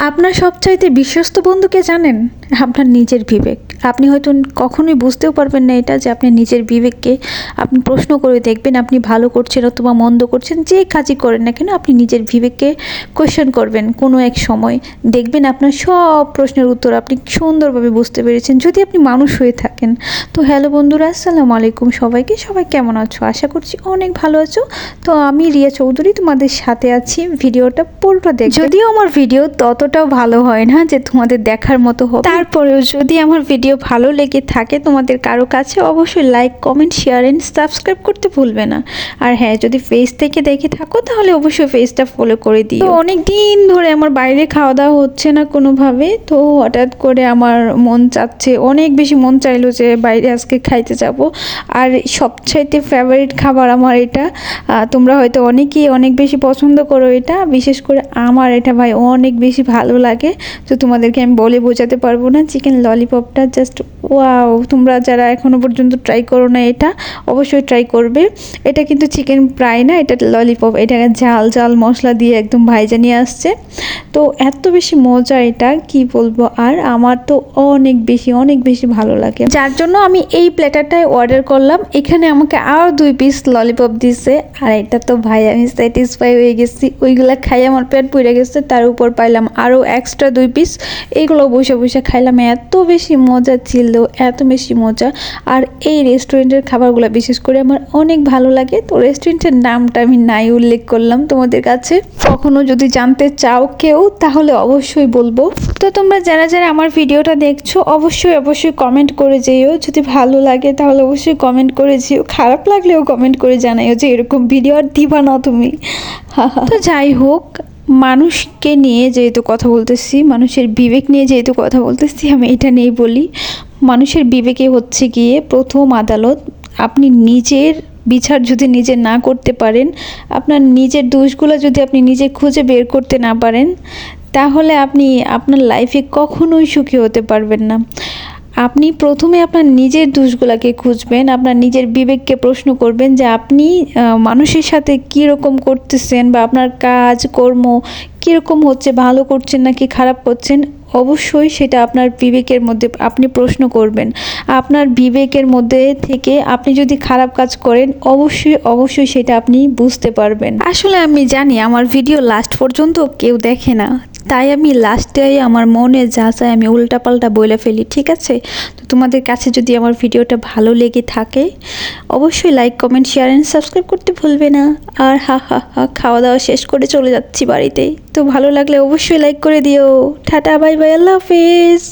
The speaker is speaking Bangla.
আপনার সবচাইতে বিশ্বস্ত বন্ধুকে জানেন? আপনার নিজের বিবেক। আপনি হয়তো কখনোই বুঝতেও পারবেন না এটা যে আপনি নিজের বিবেককে আপনি প্রশ্ন করে দেখবেন আপনি ভালো করছেন অথবা মন্দ করছেন, যে কাজই করেন না কেন আপনি নিজের বিবেককে কোয়েশ্চেন করবেন কোনো এক সময়। দেখবেন আপনার সব প্রশ্নের উত্তর আপনি সুন্দরভাবে বুঝতে পেরেছেন যদি আপনি মানুষ হয়ে থাকেন। তো হ্যালো বন্ধুরা, আসসালামু আলাইকুম সবাইকে। সবাই কেমন আছো? আশা করছি অনেক ভালো আছো। তো আমি রিয়া চৌধুরী তোমাদের সাথে আছি। ভিডিওটা পুরোটা দেখবে। যদিও আমার ভিডিও ততটাও ভালো হয় না যে তোমাদের দেখার মতো হবে, তারপরেও যদি আমার ভিডিও ভালো লেগে থাকে তোমাদের কারো কাছে, অবশ্যই like, comment, share and subscribe করতে ভুলবে না। আর হ্যাঁ, যদি ফেস থেকে দেখে থাকো তাহলে অবশ্যই ফেসটা ফলো করে দিও। তো অনেক দিন ধরে আমার বাইরে খাওয়া দাওয়া হচ্ছে না কোনোভাবে, তো হঠাৎ করে আমার মন চাচ্ছে, অনেক বেশি মন চাইলো যে বাইরে আজকে খাইতে যাব। আর সবচাইতে ফেভারিট খাবার আমার এটা। তোমরা হয়তো অনেকেই অনেক বেশি পছন্দ করো এটা, বিশেষ করে আমার এটা ভাই অনেক বেশি ভালো লাগে। তো তোমাদেরকে আমি বলে বোঝাতে পারবো না। চিকেন ললিপপটা জাস্ট ওয়াও! তোমরা যারা এখনও পর্যন্ত ট্রাই করো না এটা অবশ্যই ট্রাই করবে। এটা কিন্তু চিকেন ফ্রাই না, এটা ললিপপ। এটাকে ঝাল ঝাল মশলা দিয়ে একদম ভাইজা নিয়ে আসছে। তো এত বেশি মজা, এটা কি বলবো। আর আমার তো অনেক বেশি ভালো লাগে, যার জন্য আমি এই প্ল্যাটারটাই অর্ডার করলাম। এখানে আমাকে আরও 2 পিস ললিপপ দিছে। আর এটা তো ভাই আমি স্যাটিসফাই হয়ে গেছি। ওইগুলা খাই আমার পেট পুড়ে গেছে, তার উপর পাইলাম আরও এক্সট্রা 2 পিস। এইগুলো বসে বসে খাইলাম, এত বেশি মজা ছিল, এত বেশি মজা। আর এই রেস্টুরেন্টের খাবারগুলো বিশেষ করে আমার অনেক ভালো লাগে। তো রেস্টুরেন্টের নামটা আমি নাই উল্লেখ করলাম তোমাদের কাছে। কখনো যদি জানতে চাও কেউ তাহলে অবশ্যই বলবো। তো তোমরা যারা যারা আমার ভিডিওটা দেখছো অবশ্যই কমেন্ট করে যেও। যদি ভালো লাগে তাহলে অবশ্যই কমেন্ট করে যেও, খারাপ লাগলেও কমেন্ট করে জানাইও যে এরকম ভিডিও আর দিবা না তুমি। তো যাই হোক, মানুষকে নিয়ে যেহেতু কথা বলতেছি, মানুষের বিবেক নিয়ে যেহেতু কথা বলতেছি, আমি এটা নিয়েই বলি। মানুষের বিবেকে হচ্ছে গিয়ে প্রথম আদালত। আপনি নিজের বিচার যদি নিজে না করতে পারেন, আপনার নিজের দোষগুলো যদি আপনি নিজে খুঁজে বের করতে না পারেন, তাহলে আপনি আপনার লাইফে কখনোই সুখী হতে পারবেন না। আপনি প্রথমে আপনার নিজের দোষগুলোকে খুঁজবেন, আপনার নিজের বিবেককে প্রশ্ন করবেন যে আপনি মানুষের সাথে কীরকম করতেছেন, বা আপনার কাজ কর্ম কীরকম হচ্ছে, ভালো করছেন নাকি খারাপ করছেন। অবশ্যই সেটা আপনার বিবেকের মধ্যে আপনি প্রশ্ন করবেন। আপনার বিবেকের মধ্যে থেকে আপনি যদি খারাপ কাজ করেন অবশ্যই সেটা আপনি বুঝতে পারবেন। আসলে আমি জানি আমার ভিডিও লাস্ট পর্যন্ত কেউ দেখে না, তাই আমি লাস্টে আমার মনে যা চায় আমি উল্টাপাল্টা বলে ফেলি, ঠিক আছে? তো তোমাদের কাছে যদি আমার ভিডিওটা ভালো লেগে থাকে অবশ্যই like, comment, share and subscribe করতে ভুলবে না। আর খাওয়া দাওয়া শেষ করে চলে যাচ্ছি বাড়িতে। তো ভালো লাগলে অবশ্যই লাইক করে দিও। টাটা, বাই বাই, আল্লাহ হাফেজ।